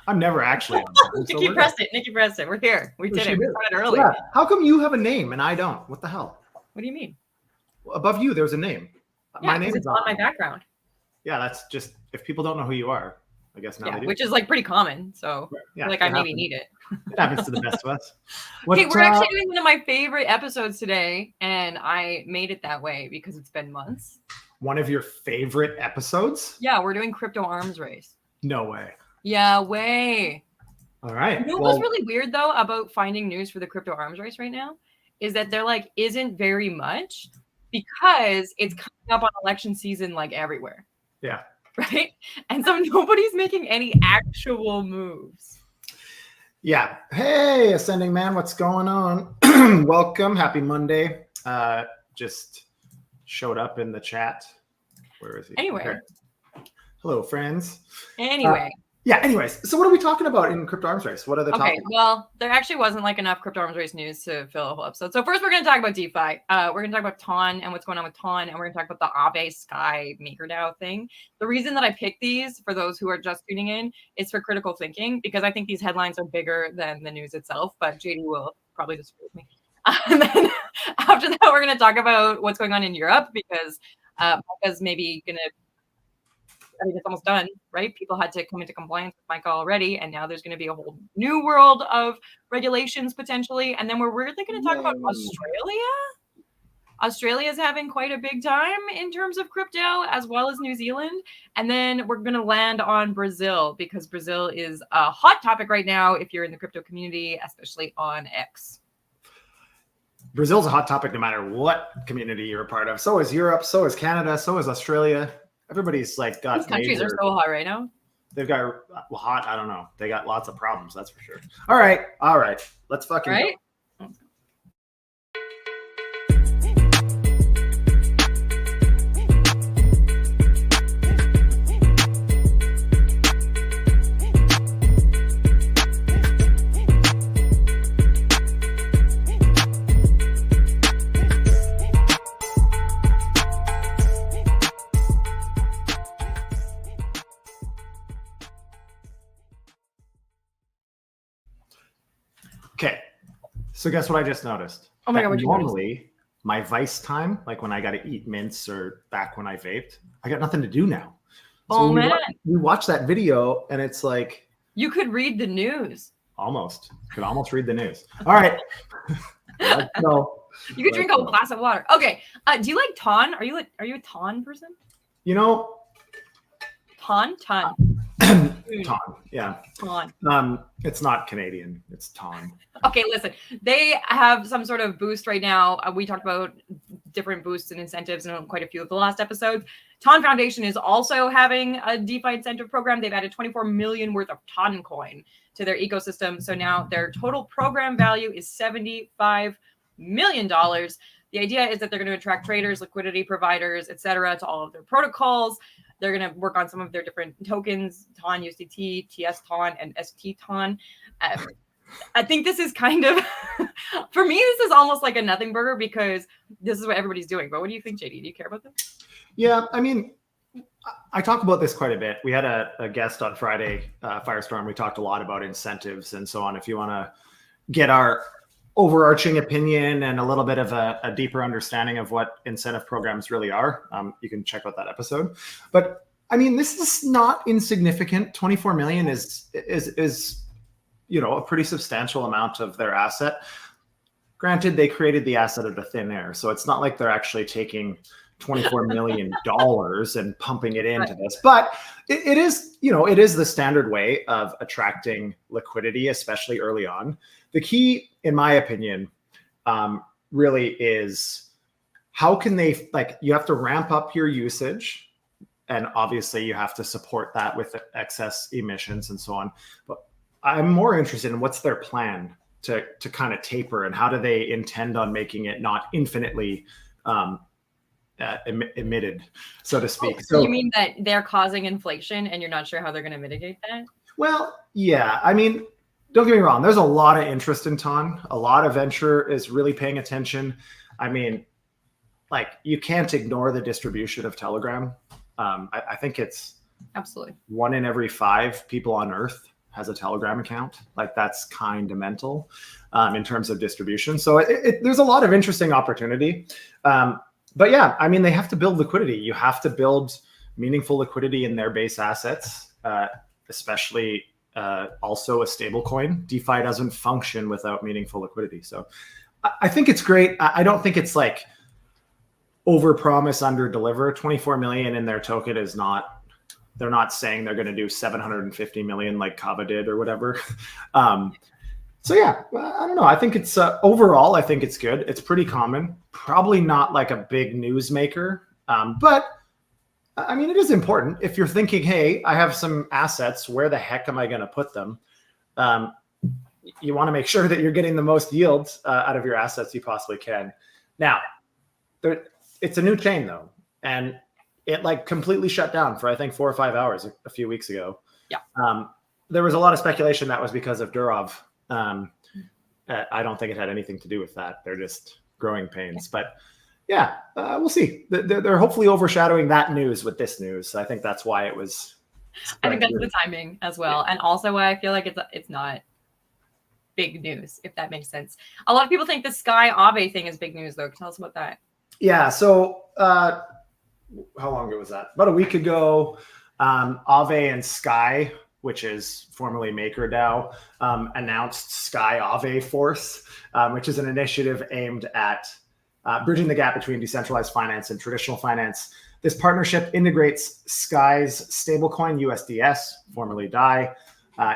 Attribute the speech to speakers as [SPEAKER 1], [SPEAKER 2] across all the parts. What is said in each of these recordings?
[SPEAKER 1] I'm never actually on time.
[SPEAKER 2] Nikki pressed it. Nikki pressed it. We're here. We did it. We started early.
[SPEAKER 1] Yeah. How come you have a name and I don't? What the hell?
[SPEAKER 2] What do you mean?
[SPEAKER 1] Above you, there's a name.
[SPEAKER 2] Yeah, my name is on my background.
[SPEAKER 1] Yeah, that's just, if people don't know who you are, I guess now they do.
[SPEAKER 2] Which is like pretty common. So
[SPEAKER 1] yeah,
[SPEAKER 2] I maybe need it.
[SPEAKER 1] It happens to the best of us.
[SPEAKER 2] Okay, we're actually doing one of my favorite episodes today, and I made it that way because it's been months.
[SPEAKER 1] One of your favorite episodes?
[SPEAKER 2] Yeah, we're doing crypto arms race.
[SPEAKER 1] No way.
[SPEAKER 2] Yeah, way.
[SPEAKER 1] All right.
[SPEAKER 2] You know what's really weird though about finding news for the crypto arms race right now is that there like isn't very much because it's coming up on election season like everywhere.
[SPEAKER 1] Yeah.
[SPEAKER 2] Right? And so nobody's making any actual moves.
[SPEAKER 1] Yeah. Hey, Ascending Man, what's going on? Welcome. Happy Monday. Just showed up in the chat. Where is he?
[SPEAKER 2] Anyway.
[SPEAKER 1] Okay. Hello, friends.
[SPEAKER 2] Anyway.
[SPEAKER 1] Yeah, anyways. So what are we talking about in Crypto Arms Race? What are the topics?
[SPEAKER 2] Okay, well, there actually wasn't like enough Crypto Arms Race news to fill a whole episode. So first we're going to talk about DeFi. We're going to talk about TON and what's going on with TON, and we're going to talk about the AAVE Sky MakerDAO thing. The reason that I picked these, for those who are just tuning in, is for critical thinking, because I think these headlines are bigger than the news itself, but JD will probably disagree with me. And then after that, we're going to talk about what's going on in Europe, because Micah's maybe going to, I mean, it's almost done, right? People had to come into compliance with Micah already, and now there's going to be a whole new world of regulations potentially. And then we're really going to talk about Australia. Australia is having quite a big time in terms of crypto, as well as New Zealand. And then we're going to land on Brazil, because Brazil is a hot topic right now if you're in the crypto community, especially on X.
[SPEAKER 1] Brazil's a hot topic no matter what community you're a part of. So is Europe, so is Canada, so is Australia. Everybody's like got
[SPEAKER 2] these countries are so hot right now.
[SPEAKER 1] They've got hot. I don't know. They got lots of problems. That's for sure. All right. Let's fucking go. Okay, so guess what I just noticed?
[SPEAKER 2] Oh my God,
[SPEAKER 1] normally my vice time, like when I got to eat mints or back when I vaped, I got nothing to do now. So
[SPEAKER 2] oh man,
[SPEAKER 1] we watch that video and it's like
[SPEAKER 2] you could read the news.
[SPEAKER 1] Could almost read the news. All right, let's go.
[SPEAKER 2] You could drink a whole glass of water. Okay, do you like TON? Are you a TON person?
[SPEAKER 1] You know,
[SPEAKER 2] TON.
[SPEAKER 1] TON, yeah.
[SPEAKER 2] TON.
[SPEAKER 1] It's not Canadian. It's TON.
[SPEAKER 2] Okay, listen. They have some sort of boost right now. We talked about different boosts and incentives in quite a few of the last episodes. TON Foundation is also having a DeFi incentive program. They've added 24 million worth of TON coin to their ecosystem. So now their total program value is $75 million. The idea is that they're going to attract traders, liquidity providers, etc., to all of their protocols. They're going to work on some of their different tokens, TON, USDT, TS TON, and ST TON. I think this is kind of, for me, this is almost like a nothing burger because this is what everybody's doing. But what do you think, JD? Do you care about this?
[SPEAKER 1] Yeah, I mean, I talk about this quite a bit. We had a guest on Friday, Firestorm. We talked a lot about incentives and so on. If you want to get our overarching opinion and a little bit of a deeper understanding of what incentive programs really are, you can check out that episode. But I mean, this is not insignificant. 24 million is a pretty substantial amount of their asset. Granted, they created the asset out of thin air, so it's not like they're actually taking $24 million and pumping it into this. But it is the standard way of attracting liquidity, especially early on. The key, in my opinion, really is how can they, you have to ramp up your usage, and obviously you have to support that with excess emissions and so on. But I'm more interested in what's their plan to kind of taper, and how do they intend on making it not infinitely emitted, so to speak.
[SPEAKER 2] So you mean that they're causing inflation and you're not sure how they're going to mitigate that?
[SPEAKER 1] Well, yeah. I mean, don't get me wrong. There's a lot of interest in TON. A lot of venture is really paying attention. I mean, you can't ignore the distribution of Telegram. I think it's
[SPEAKER 2] absolutely
[SPEAKER 1] 1 in every 5 people on Earth has a Telegram account. Like that's kind of mental in terms of distribution. So there's a lot of interesting opportunity. But yeah, I mean, they have to build liquidity. You have to build meaningful liquidity in their base assets, especially also a stable coin. DeFi doesn't function without meaningful liquidity. So I think it's great. I don't think it's like over promise, under deliver. 24 million in their token is not, they're not saying they're going to do 750 million like Kava did or whatever. So yeah, I don't know. I think it's overall, I think it's good. It's pretty common, probably not like a big news maker. But I mean, it is important if you're thinking, hey, I have some assets, where the heck am I going to put them? You want to make sure that you're getting the most yield out of your assets you possibly can. Now, it's a new chain though. And it like completely shut down for, I think, 4 or 5 hours a few weeks ago.
[SPEAKER 2] Yeah.
[SPEAKER 1] There was a lot of speculation that was because of DYOR. I don't think it had anything to do with that. They're just growing pains. But yeah, we'll see. They're hopefully overshadowing that news with this news. I think that's why it was.
[SPEAKER 2] I think that's the timing as well. And also why I feel like it's not big news, if that makes sense. A lot of people think the Sky AAVE thing is big news, though. Tell us about that.
[SPEAKER 1] Yeah. So how long ago was that? About a week ago, AAVE and Sky, which is formerly MakerDAO, announced Sky AAVE Force, which is an initiative aimed at bridging the gap between decentralized finance and traditional finance. This partnership integrates Sky's stablecoin USDS, formerly DAI,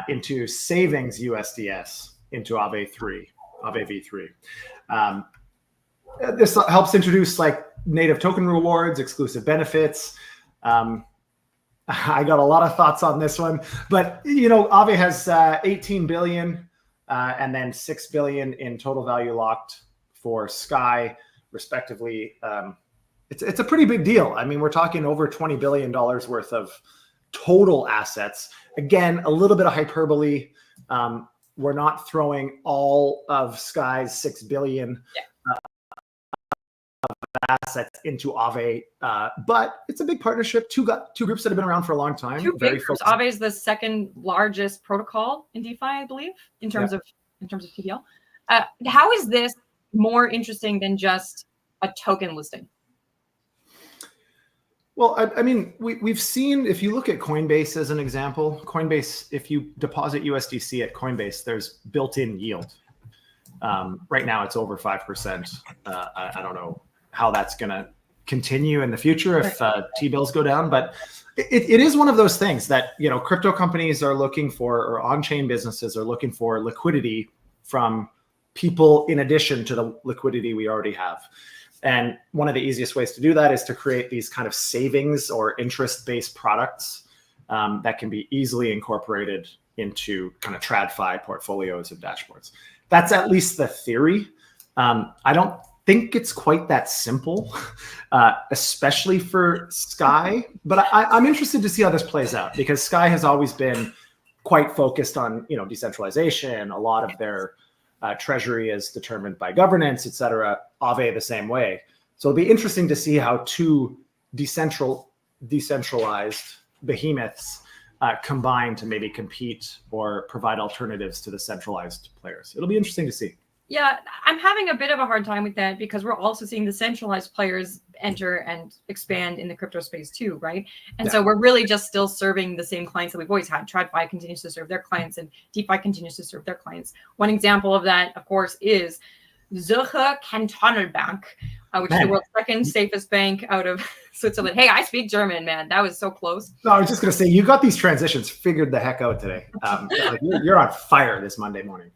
[SPEAKER 1] into savings USDS, into AAVE v3. This helps introduce like native token rewards, exclusive benefits. I got a lot of thoughts on this one, but you know, AAVE has 18 billion and then 6 billion in total value locked for Sky, respectively. It's a pretty big deal. I mean, we're talking over $20 billion worth of total assets. Again, a little bit of hyperbole. We're not throwing all of Sky's 6 billion assets into AAVE, but it's a big partnership. Two groups that have been around for a long time.
[SPEAKER 2] Two big groups. AAVE is the second largest protocol in DeFi, I believe, in terms of TVL. How is this more interesting than just a token listing?
[SPEAKER 1] Well, I mean, we've seen, if you look at Coinbase as an example, Coinbase, if you deposit USDC at Coinbase, there's built-in yield. Right now, it's over 5%. I don't know how that's going to continue in the future if T-bills go down, but it is one of those things that, you know, crypto companies are looking for, or on-chain businesses are looking for liquidity from people in addition to the liquidity we already have. And one of the easiest ways to do that is to create these kind of savings or interest-based products that can be easily incorporated into kind of TradFi portfolios and dashboards. That's at least the theory. I don't think it's quite that simple, especially for Sky. But I'm interested to see how this plays out, because Sky has always been quite focused on, you know, decentralization. A lot of their treasury is determined by governance, et cetera. AAVE the same way. So it'll be interesting to see how two decentralized behemoths combine to maybe compete or provide alternatives to the centralized players. It'll be interesting to see.
[SPEAKER 2] Yeah, I'm having a bit of a hard time with that, because we're also seeing the centralized players enter and expand in the crypto space too, right? And so we're really just still serving the same clients that we've always had. TradFi continues to serve their clients, and DeFi continues to serve their clients. One example of that, of course, is Zürcher Kantonalbank, which is the world's second safest bank out of Switzerland. Hey, I speak German, man. That was so close.
[SPEAKER 1] No, I was just going to say, you got these transitions figured the heck out today. Like you're on fire this Monday morning.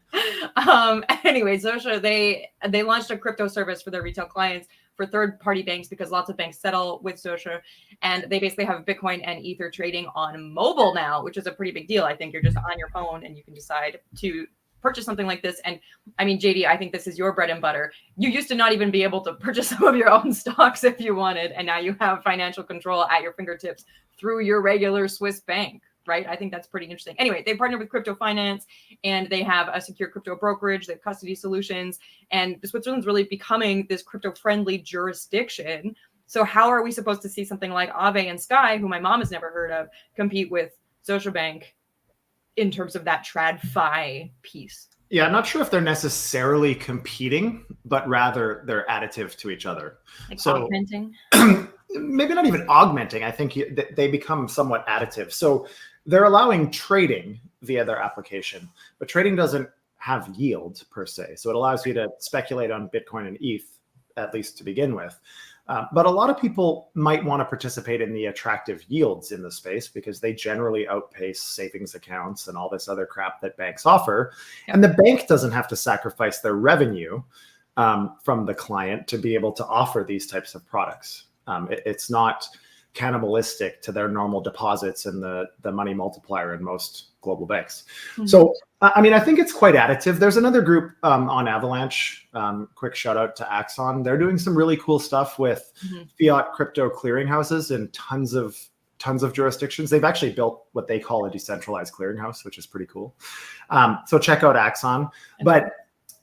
[SPEAKER 2] Anyway, Zürcher, they launched a crypto service for their retail clients for third-party banks, because lots of banks settle with Zürcher, and they basically have Bitcoin and Ether trading on mobile now, which is a pretty big deal. I think you're just on your phone and you can decide to purchase something like this. And I mean, JD, I think this is your bread and butter. You used to not even be able to purchase some of your own stocks if you wanted, and now you have financial control at your fingertips through your regular Swiss bank, right? I think that's pretty interesting. Anyway, they partnered with Crypto Finance, and they have a secure crypto brokerage. They have custody solutions, and Switzerland's really becoming this crypto-friendly jurisdiction. So how are we supposed to see something like AAVE and Sky, who my mom has never heard of, compete with Zürcher Bank in terms of that TradFi piece?
[SPEAKER 1] Yeah, I'm not sure if they're necessarily competing, but rather they're additive to each other.
[SPEAKER 2] Like
[SPEAKER 1] so
[SPEAKER 2] augmenting?
[SPEAKER 1] Maybe not even augmenting. I think they become somewhat additive. So they're allowing trading via their application, but trading doesn't have yield per se. So it allows you to speculate on Bitcoin and ETH, at least to begin with. But a lot of people might want to participate in the attractive yields in the space because they generally outpace savings accounts and all this other crap that banks offer. Yep. And the bank doesn't have to sacrifice their revenue from the client to be able to offer these types of products. It's not cannibalistic to their normal deposits and the money multiplier in most global banks. Mm-hmm. So, I mean, I think it's quite additive. There's another group on Avalanche, quick shout out to Axon. They're doing some really cool stuff with fiat crypto clearinghouses in tons of jurisdictions. They've actually built what they call a decentralized clearinghouse, which is pretty cool. So check out Axon. But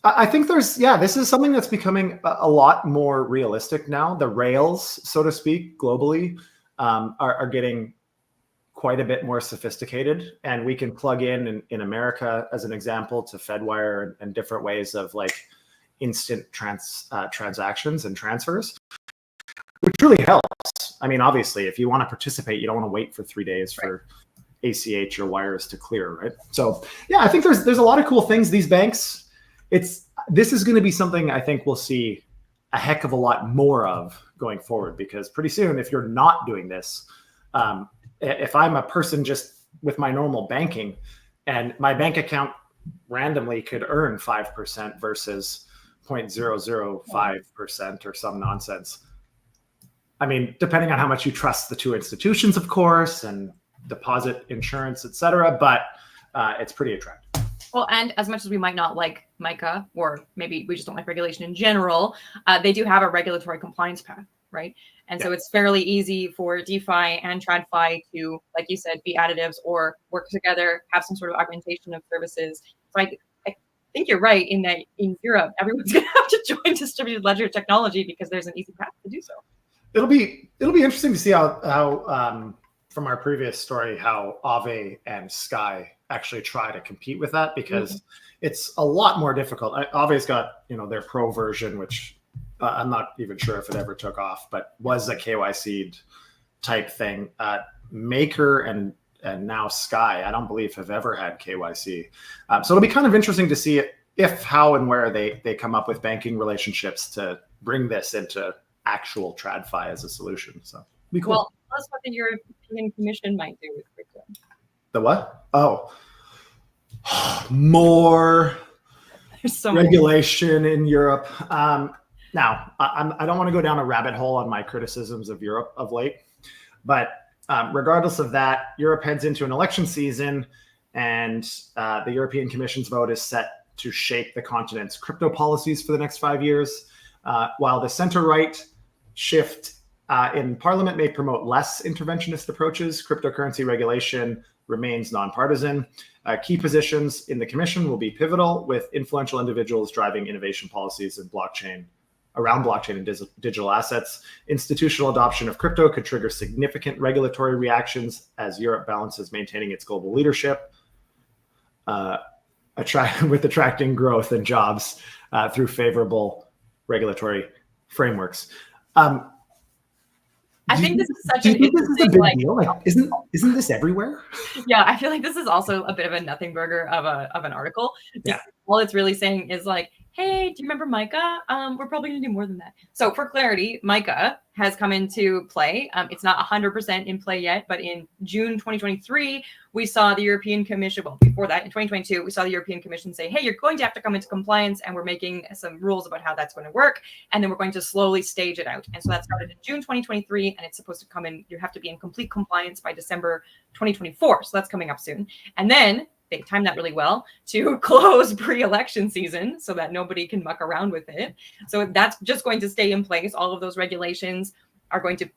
[SPEAKER 1] I think this is something that's becoming a lot more realistic now. The rails, so to speak, globally are getting quite a bit more sophisticated, and we can plug in America as an example to Fedwire and different ways of like instant transactions and transfers, which really helps. I mean, obviously, if you want to participate, you don't want to wait for 3 days for ACH or wires to clear, right? So yeah, I think there's a lot of cool things. These banks, this is going to be something I think we'll see a heck of a lot more of going forward, because pretty soon, if you're not doing this, if I'm a person just with my normal banking and my bank account randomly could earn 5% versus 0.005% or some nonsense. I mean, depending on how much you trust the two institutions, of course, and deposit insurance, et cetera, but it's pretty attractive.
[SPEAKER 2] Well, and as much as we might not like MiCA, or maybe we just don't like regulation in general, they do have a regulatory compliance path, right? And so it's fairly easy for DeFi and TradFi to, like you said, be additives or work together, have some sort of augmentation of services. So I think you're right in that in Europe, everyone's going to have to join distributed ledger technology because there's an easy path to do so.
[SPEAKER 1] It'll be interesting to see how from our previous story, how AAVE and Sky actually try to compete with that, because it's a lot more difficult. AAVE's got, their pro version, which I'm not even sure if it ever took off, but was a KYC type thing. Maker and now Sky, I don't believe have ever had KYC. So it'll be kind of interesting to see if, how, and where they come up with banking relationships to bring this into actual TradFi as a solution. So it'll be cool.
[SPEAKER 2] Well, that's what the European Commission might do with crypto.
[SPEAKER 1] The what? Oh, more regulation in Europe. Now, I don't want to go down a rabbit hole on my criticisms of Europe of late, but regardless of that, Europe heads into an election season, and the European Commission's vote is set to shape the continent's crypto policies for the next 5 years, while the center-right shift in Parliament may promote less interventionist approaches. Cryptocurrency regulation remains nonpartisan. Key positions in the Commission will be pivotal, with influential individuals driving innovation policies in around blockchain and digital assets. Institutional adoption of crypto could trigger significant regulatory reactions as Europe balances maintaining its global leadership with attracting growth and jobs through favorable regulatory frameworks.
[SPEAKER 2] I think this is such an interesting,
[SPEAKER 1] like, deal? Like, isn't this everywhere?
[SPEAKER 2] Yeah, I feel like this is also a bit of a nothing burger of an article.
[SPEAKER 1] Yeah.
[SPEAKER 2] All it's really saying is like, hey, do you remember MiCA? We're probably going to do more than that. So for clarity, MiCA has come into play. It's not 100% in play yet, but in June 2023, we saw the European Commission, well, before that, in 2022, we saw the European Commission say, hey, you're going to have to come into compliance, and we're making some rules about how that's going to work, and then we're going to slowly stage it out. And so that started in June 2023, and it's supposed to come in, you have to be in complete compliance by December 2024. So that's coming up soon. And then they timed that really well to close pre-election season so that nobody can muck around with it. So that's just going to stay in place. All of those regulations are going to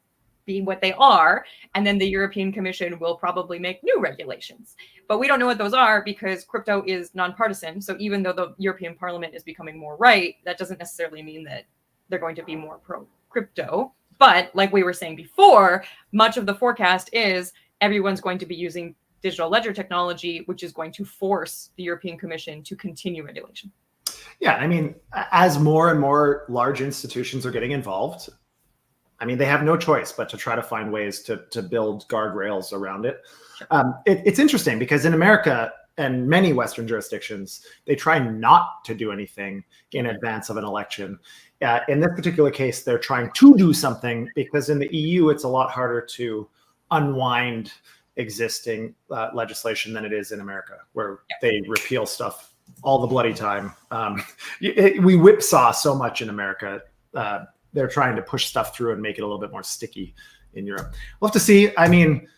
[SPEAKER 2] be what they are. And then the European Commission will probably make new regulations. But we don't know what those are because crypto is nonpartisan. So even though the European Parliament is becoming more right, that doesn't necessarily mean that they're going to be more pro-crypto. But like we were saying before, much of the forecast is everyone's going to be using digital ledger technology, which is going to force the European Commission to continue regulation.
[SPEAKER 1] Yeah, I mean, as more and more large institutions are getting involved, I mean, they have no choice but to try to find ways to build guardrails around it. It's interesting because in America and many Western jurisdictions, they try not to do anything in advance of an election. In this particular case, they're trying to do something because in the EU, it's a lot harder to unwind existing legislation than it is in America, where they repeal stuff all the bloody time. We whipsaw so much in America. They're trying to push stuff through and make it a little bit more sticky in Europe. We'll have to see. I mean,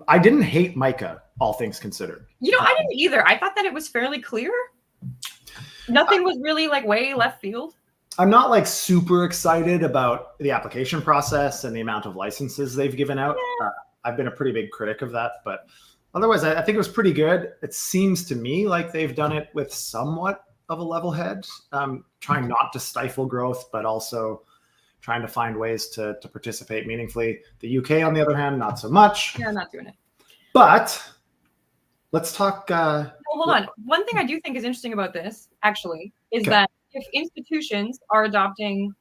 [SPEAKER 1] I didn't hate MICA, all things considered.
[SPEAKER 2] You know, I didn't either. I thought that it was fairly clear. Nothing was really like way left field.
[SPEAKER 1] I'm not like super excited about the application process and the amount of licenses they've given out. I've been a pretty big critic of that, but otherwise, I think it was pretty good. It seems to me like they've done it with somewhat of a level head, trying not to stifle growth, but also trying to find ways to participate meaningfully. The UK, on the other hand, not so much.
[SPEAKER 2] Yeah, not doing it.
[SPEAKER 1] But let's talk.
[SPEAKER 2] Well, hold on. One thing I do think is interesting about this, actually, is that if institutions are adopting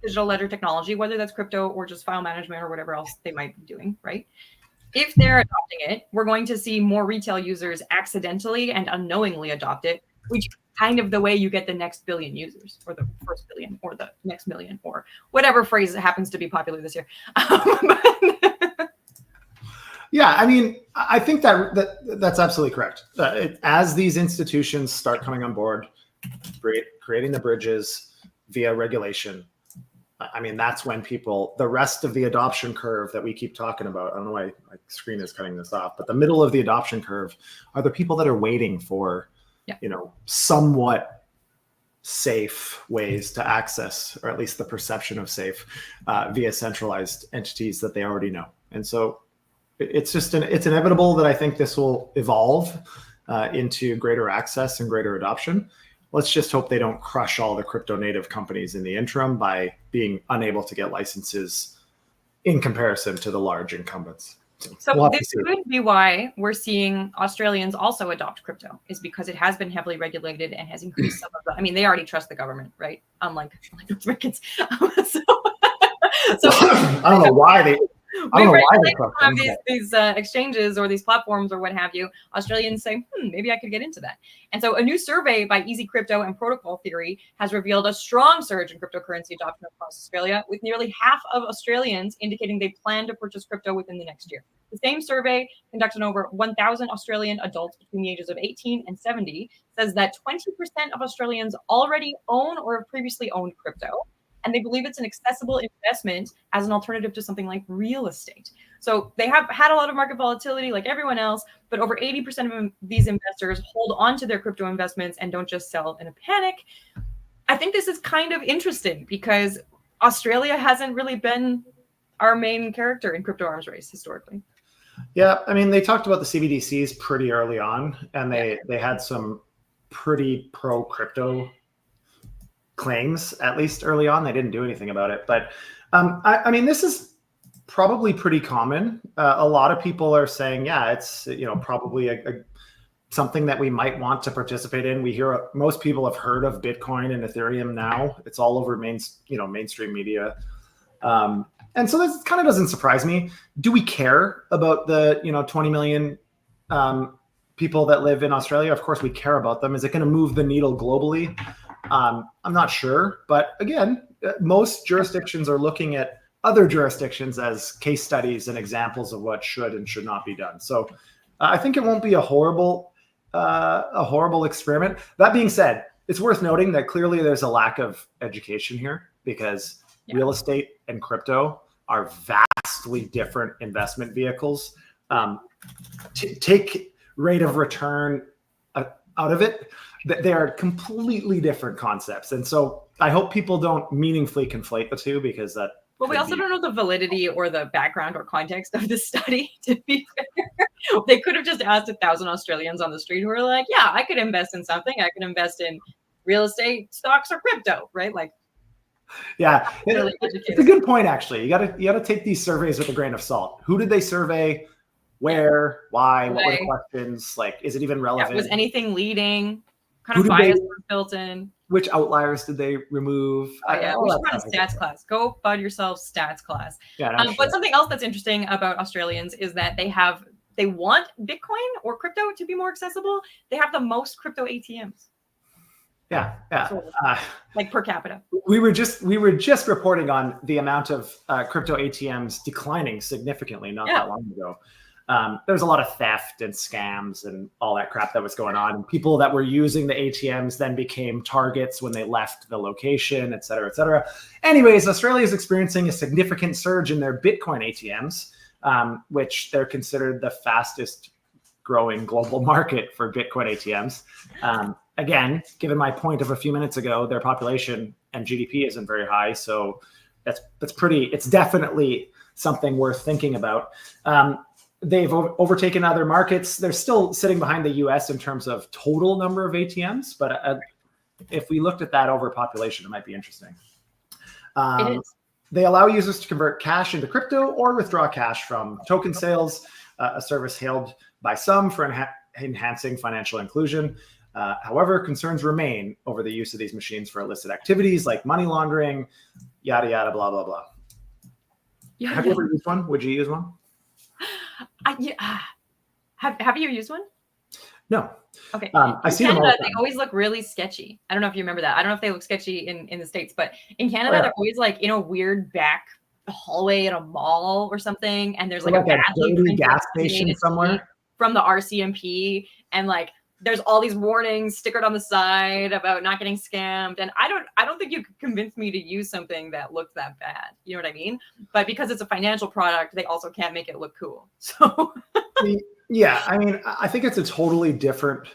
[SPEAKER 2] digital ledger technology, whether that's crypto or just file management or whatever else they might be doing, right? If they're adopting it, we're going to see more retail users accidentally and unknowingly adopt it, which is kind of the way you get the next billion users, or the first billion, or the next million, or whatever phrase happens to be popular this year.
[SPEAKER 1] Yeah, I mean, I think that's absolutely correct. As these institutions start coming on board, creating the bridges via regulation, I mean, that's when the rest of the adoption curve that we keep talking about, I don't know why my screen is cutting this off, but the middle of the adoption curve are the people that are waiting for, somewhat safe ways to access, or at least the perception of safe, via centralized entities that they already know. And so it's inevitable that I think this will evolve into greater access and greater adoption. Let's just hope they don't crush all the crypto native companies in the interim by being unable to get licenses in comparison to the large incumbents.
[SPEAKER 2] So this could be why we're seeing Australians also adopt crypto, is because it has been heavily regulated and has increased some of the, I mean, they already trust the government, right? Unlike Americans. so
[SPEAKER 1] I don't know why they...
[SPEAKER 2] these exchanges or these platforms or what have you. Australians say, maybe I could get into that. And so a new survey by Easy Crypto and Protocol Theory has revealed a strong surge in cryptocurrency adoption across Australia, with nearly half of Australians indicating they plan to purchase crypto within the next year. The same survey, conducted on over 1,000 Australian adults between the ages of 18 and 70, says that 20% of Australians already own or have previously owned crypto. And they believe it's an accessible investment as an alternative to something like real estate. So they have had a lot of market volatility like everyone else, but over 80% of these investors hold on to their crypto investments and don't just sell in a panic. I think this is kind of interesting because Australia hasn't really been our main character in crypto arms race historically.
[SPEAKER 1] Yeah, I mean, they talked about the CBDCs pretty early on, and they had some pretty pro-crypto claims, at least early on. They didn't do anything about it, but I mean, this is probably pretty common. A lot of people are saying, yeah, it's probably something that we might want to participate in. We hear most people have heard of Bitcoin and Ethereum now. It's all over mainstream media, and so this kind of doesn't surprise me. Do we care about the 20 million people that live in Australia? Of course, we care about them. Is it going to move the needle globally? I'm not sure, but again, most jurisdictions are looking at other jurisdictions as case studies and examples of what should and should not be done. So I think it won't be a horrible experiment. That being said, it's worth noting that clearly there's a lack of education here, because real estate and crypto are vastly different investment vehicles. Take rate of return out of it. They are completely different concepts. And so I hope people don't meaningfully conflate the two, because that...
[SPEAKER 2] Well, we also don't know the validity or the background or context of the study, to be fair. They could have just asked 1,000 Australians on the street who were like, yeah, I could invest in something. I could invest in real estate, stocks, or crypto, right? Like,
[SPEAKER 1] yeah, it's a good point, actually. You gotta take these surveys with a grain of salt. Who did they survey? Where, why, what were the
[SPEAKER 2] Why?
[SPEAKER 1] questions? Like, is it even relevant?
[SPEAKER 2] Was anything leading? Kind
[SPEAKER 1] Who
[SPEAKER 2] of
[SPEAKER 1] did
[SPEAKER 2] bias was built in.
[SPEAKER 1] Which outliers did they remove?
[SPEAKER 2] Oh, yeah,
[SPEAKER 1] All
[SPEAKER 2] we
[SPEAKER 1] that
[SPEAKER 2] should run a
[SPEAKER 1] stuff is
[SPEAKER 2] stats
[SPEAKER 1] okay.
[SPEAKER 2] class. Go FUD Yourself stats class.
[SPEAKER 1] Yeah, no,
[SPEAKER 2] But
[SPEAKER 1] sure.
[SPEAKER 2] something else that's interesting about Australians is that they want Bitcoin or crypto to be more accessible. They have the most crypto ATMs.
[SPEAKER 1] Yeah.
[SPEAKER 2] Like per capita.
[SPEAKER 1] We were just reporting on the amount of crypto ATMs declining significantly not that long ago. There's a lot of theft and scams and all that crap that was going on. And people that were using the ATMs then became targets when they left the location, et cetera, et cetera. Anyways, Australia is experiencing a significant surge in their Bitcoin ATMs, which they're considered the fastest growing global market for Bitcoin ATMs. Again, given my point of a few minutes ago, their population and GDP isn't very high. So it's definitely something worth thinking about. They've overtaken other markets. They're still sitting behind the US in terms of total number of ATMs. But if we looked at that over population, it might be interesting. They allow users to convert cash into crypto or withdraw cash from token sales, a service hailed by some for enhancing financial inclusion. However, concerns remain over the use of these machines for illicit activities like money laundering, yada, yada, blah, blah, blah. Have you ever used one? Would you use one?
[SPEAKER 2] Have you used one?
[SPEAKER 1] No.
[SPEAKER 2] Okay.
[SPEAKER 1] I see
[SPEAKER 2] Canada,
[SPEAKER 1] them all the time.
[SPEAKER 2] they always look really sketchy. I don't know if you remember that. I don't know if they look sketchy in the States, but in Canada, they're always like in a weird back hallway at a mall or something. And there's like a
[SPEAKER 1] dirty gas station somewhere
[SPEAKER 2] from the RCMP. And like, there's all these warnings stickered on the side about not getting scammed. And I don't think you could convince me to use something that looks that bad. You know what I mean? But because it's a financial product, they also can't make it look cool. So
[SPEAKER 1] yeah, I mean, I think it's a totally different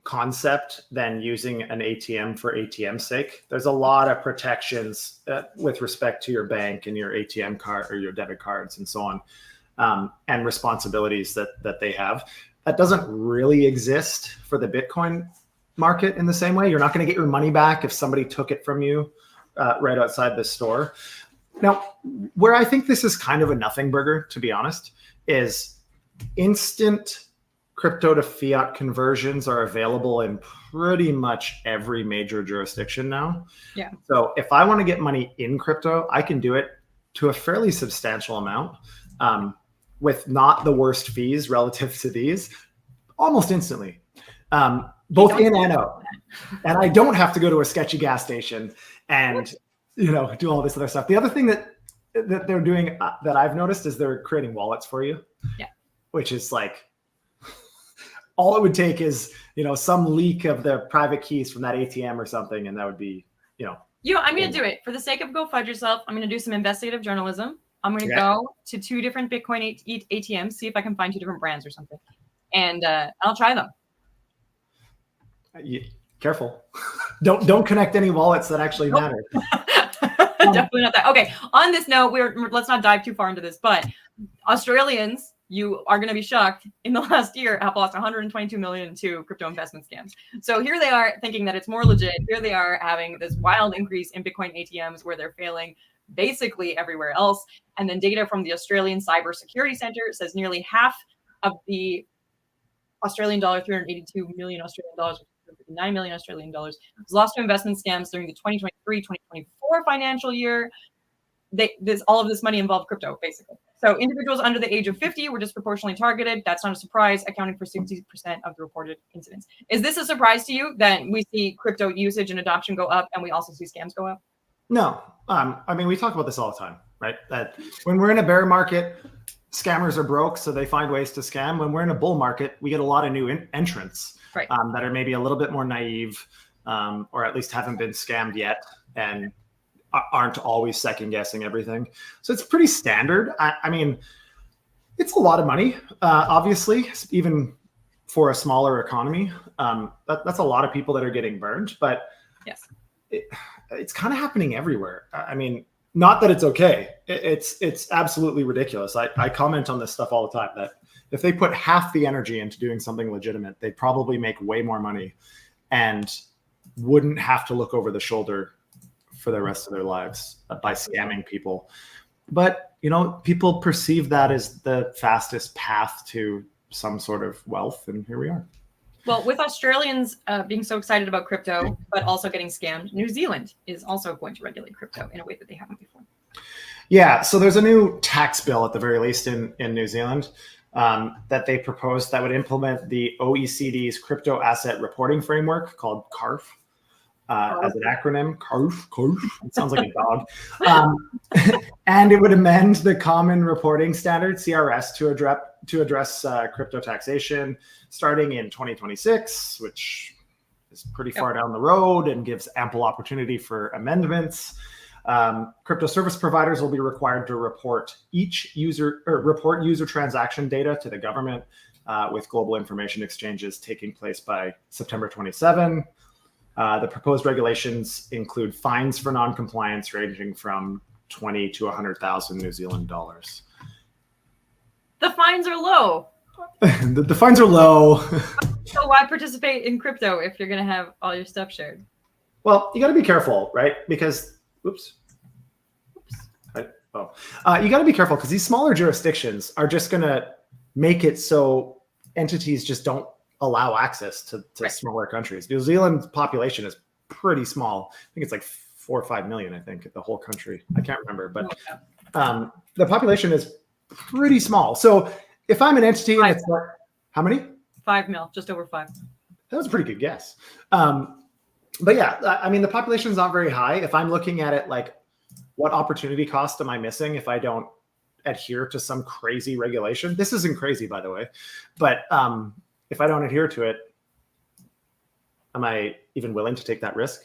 [SPEAKER 1] concept than using an ATM for ATM's sake. There's a lot of protections with respect to your bank and your ATM card or your debit cards and so on, and responsibilities that they have. That doesn't really exist for the Bitcoin market in the same way. You're not going to get your money back if somebody took it from you right outside the store. Now, where I think this is kind of a nothing burger, to be honest, is instant crypto to fiat conversions are available in pretty much every major jurisdiction now.
[SPEAKER 2] Yeah.
[SPEAKER 1] So if I want to get money in crypto, I can do it to a fairly substantial amount. With not the worst fees relative to these, almost instantly, both in and out. And I don't have to go to a sketchy gas station and do all this other stuff. The other thing that they're doing that I've noticed is they're creating wallets for you.
[SPEAKER 2] Yeah.
[SPEAKER 1] Which is like, all it would take is some leak of the private keys from that ATM or something, and that would be
[SPEAKER 2] I'm going to do it for the sake of Go FUD Yourself. I'm going to do some investigative journalism. I'm going to go to 2 different Bitcoin ATMs, see if I can find 2 different brands or something. And I'll try them.
[SPEAKER 1] Careful. Don't connect any wallets that actually matter.
[SPEAKER 2] Definitely not that. Okay. On this note, let's not dive too far into this, but Australians, you are going to be shocked. In the last year, have lost 122 million to crypto investment scams. So here they are thinking that it's more legit. Here they are having this wild increase in Bitcoin ATMs where they're failing basically everywhere else. And then data from the Australian Cyber Security Center says nearly half of the Australian dollar, 382 million Australian dollars, 9 million Australian dollars, was lost to investment scams during the 2023-2024 financial year. All of this money involved crypto, basically. So individuals under the age of 50 were disproportionately targeted. That's not a surprise, accounting for 60% of the reported incidents. Is this a surprise to you that we see crypto usage and adoption go up and we also see scams go up?
[SPEAKER 1] No. I mean, we talk about this all the time, right? That when we're in a bear market, scammers are broke, so they find ways to scam. When we're in a bull market, we get a lot of new entrants that are maybe a little bit more naive, or at least haven't been scammed yet and aren't always second guessing everything. So it's pretty standard. I mean, it's a lot of money, obviously, even for a smaller economy. That's a lot of people that are getting burned, but
[SPEAKER 2] yes,
[SPEAKER 1] it's kind of happening everywhere. I mean, not that it's okay. It's absolutely ridiculous. I comment on this stuff all the time that if they put half the energy into doing something legitimate, they'd probably make way more money and wouldn't have to look over the shoulder for the rest of their lives by scamming people. But, people perceive that as the fastest path to some sort of wealth. And here we are.
[SPEAKER 2] Well, with Australians being so excited about crypto, but also getting scammed, New Zealand is also going to regulate crypto in a way that they haven't before.
[SPEAKER 1] Yeah, so there's a new tax bill at the very least in New Zealand that they proposed that would implement the OECD's crypto asset reporting framework called CARF. As an acronym, CARF. It sounds like a dog. And it would amend the Common Reporting Standard, CRS, to address crypto taxation starting in 2026, which is pretty far down the road and gives ample opportunity for amendments. Crypto service providers will be required to report user transaction data to the government, with global information exchanges taking place by September 27. The proposed regulations include fines for non-compliance ranging from 20 to 100,000 New Zealand dollars.
[SPEAKER 2] The fines are low.
[SPEAKER 1] The fines are low.
[SPEAKER 2] So why participate in crypto if you're going to have all your stuff shared?
[SPEAKER 1] Well, you got to be careful, right? Because, you got to be careful because these smaller jurisdictions are just going to make it so entities just don't allow access to smaller countries. New Zealand's population is pretty small. I think it's like 4 or 5 million, I think, the whole country. I can't remember, but the population is pretty small. So if I'm an entity and it's like, how many?
[SPEAKER 2] 5 mil, just over 5.
[SPEAKER 1] That was a pretty good guess. But yeah, I mean, the population is not very high. If I'm looking at it like, what opportunity cost am I missing if I don't adhere to some crazy regulation? This isn't crazy, by the way, but if I don't adhere to it, am I even willing to take that risk?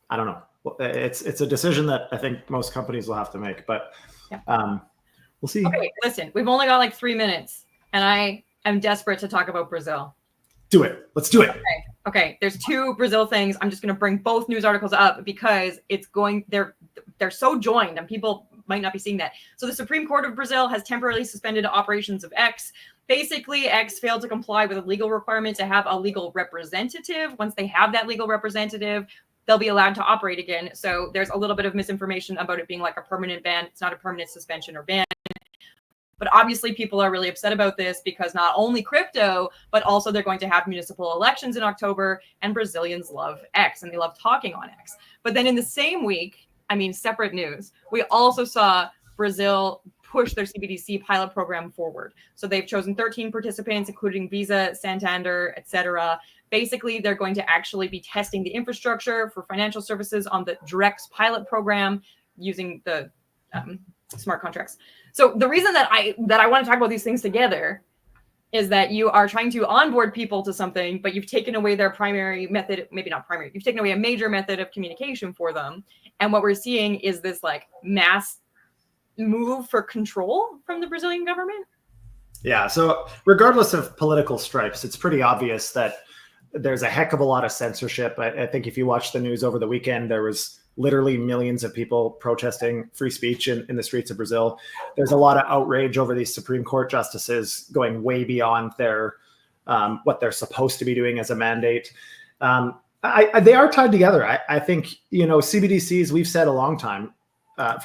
[SPEAKER 1] I don't know. It's a decision that I think most companies will have to make, but we'll see.
[SPEAKER 2] Okay, listen, we've only got like 3 minutes, and I am desperate to talk about Brazil.
[SPEAKER 1] Do it. Let's do it.
[SPEAKER 2] Okay. There's 2 Brazil things. I'm just going to bring both news articles up because they're so joined, and people might not be seeing that. So the Supreme Court of Brazil has temporarily suspended operations of X. Basically, X failed to comply with a legal requirement to have a legal representative. Once they have that legal representative, they'll be allowed to operate again. So there's a little bit of misinformation about it being like a permanent ban. It's not a permanent suspension or ban. But obviously, people are really upset about this because not only crypto, but also they're going to have municipal elections in October, and Brazilians love X and they love talking on X. But then in the same week, separate news, we also saw Brazil push their CBDC pilot program forward. So they've chosen 13 participants, including Visa, Santander, etc. Basically, they're going to actually be testing the infrastructure for financial services on the Drex pilot program using the smart contracts. So the reason that I want to talk about these things together is that you are trying to onboard people to something, but you've taken away their primary method, maybe not primary, you've taken away a major method of communication for them. And what we're seeing is this like mass move for control from the Brazilian government.
[SPEAKER 1] Yeah, so regardless of political stripes, it's pretty obvious that there's a heck of a lot of censorship. I think if you watch the news over the weekend, there was literally millions of people protesting free speech in the streets of Brazil. There's a lot of outrage over these Supreme Court justices going way beyond their what they're supposed to be doing as a mandate. They are tied together. I think, CBDCs, we've said for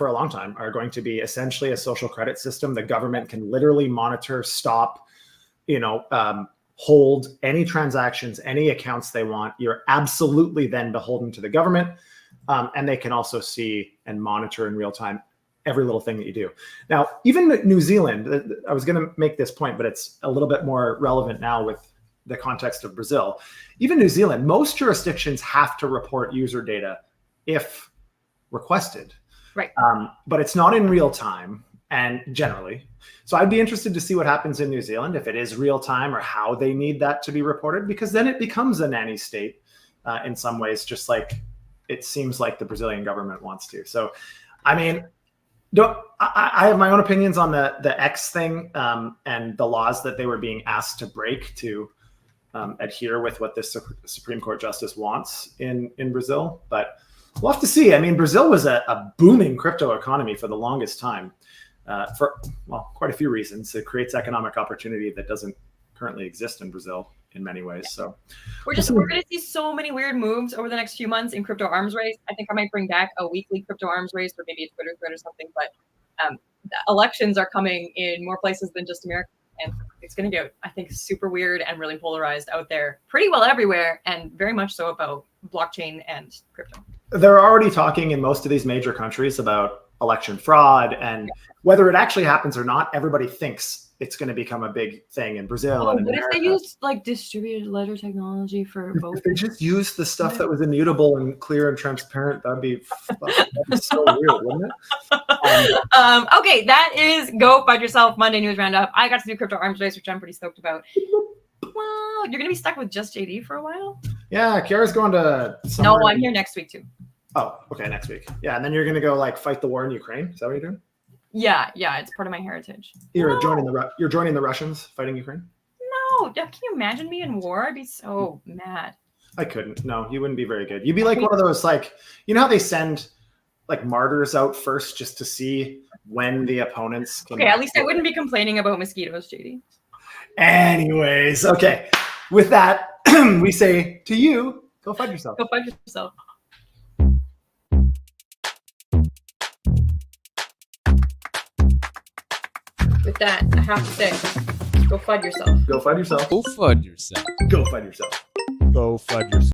[SPEAKER 1] a long time, are going to be essentially a social credit system. The government can literally monitor, stop, hold any transactions, any accounts they want. You're absolutely then beholden to the government. And they can also see and monitor in real time every little thing that you do. Now, even New Zealand, I was going to make this point, but it's a little bit more relevant now with the context of Brazil. Even New Zealand, most jurisdictions have to report user data if requested.
[SPEAKER 2] Right.
[SPEAKER 1] But it's not in real time, and generally. So I'd be interested to see what happens in New Zealand, if it is real time or how they need that to be reported, because then it becomes a nanny state in some ways, just like it seems like the Brazilian government wants to. So, I have my own opinions on the X thing and the laws that they were being asked to break to adhere with what this Supreme Court justice wants in Brazil. But we'll have to see. Brazil was a booming crypto economy for the longest time for quite a few reasons. It creates economic opportunity that doesn't currently exist in Brazil in many ways. So
[SPEAKER 2] we're going to see so many weird moves over the next few months in crypto arms race. I think I might bring back a weekly crypto arms race or maybe a Twitter thread or something. But Elections are coming in more places than just America, and it's going to get, I think, super weird and really polarized out there pretty well everywhere, and very much so about blockchain and crypto.
[SPEAKER 1] They're already talking in most of these major countries about election fraud, and whether it actually happens or not, everybody thinks it's going to become a big thing in Brazil. And in
[SPEAKER 2] what if
[SPEAKER 1] America.
[SPEAKER 2] they use like distributed ledger technology for voting?
[SPEAKER 1] If they just use the stuff that was immutable and clear and transparent, that'd be so weird, wouldn't it?
[SPEAKER 2] Okay, that is Go Fud Yourself Monday News Roundup. I got to do crypto arms race, which I'm pretty stoked about. Well, you're gonna be stuck with just JD for a while.
[SPEAKER 1] Yeah, Ciara's going to.
[SPEAKER 2] No, I'm here next week too.
[SPEAKER 1] Oh, okay, next week. Yeah, and then you're gonna go like fight the war in Ukraine. Is that what you're doing?
[SPEAKER 2] Yeah, it's part of my heritage.
[SPEAKER 1] You're joining the Russians fighting Ukraine.
[SPEAKER 2] No, can you imagine me in war? I'd be so mad.
[SPEAKER 1] I couldn't. No, you wouldn't be very good. You'd be like one of those, like, you know how they send like martyrs out first just to see when the opponents can.
[SPEAKER 2] Okay, at least I wouldn't be complaining about mosquitoes, JD.
[SPEAKER 1] Anyways, okay. With that, we say to you, go find yourself.
[SPEAKER 2] Go find yourself. With that, I have to say, go FUD yourself.
[SPEAKER 1] Go find yourself.
[SPEAKER 3] Go FUD yourself.
[SPEAKER 1] Go find yourself.
[SPEAKER 3] Go FUD yourself.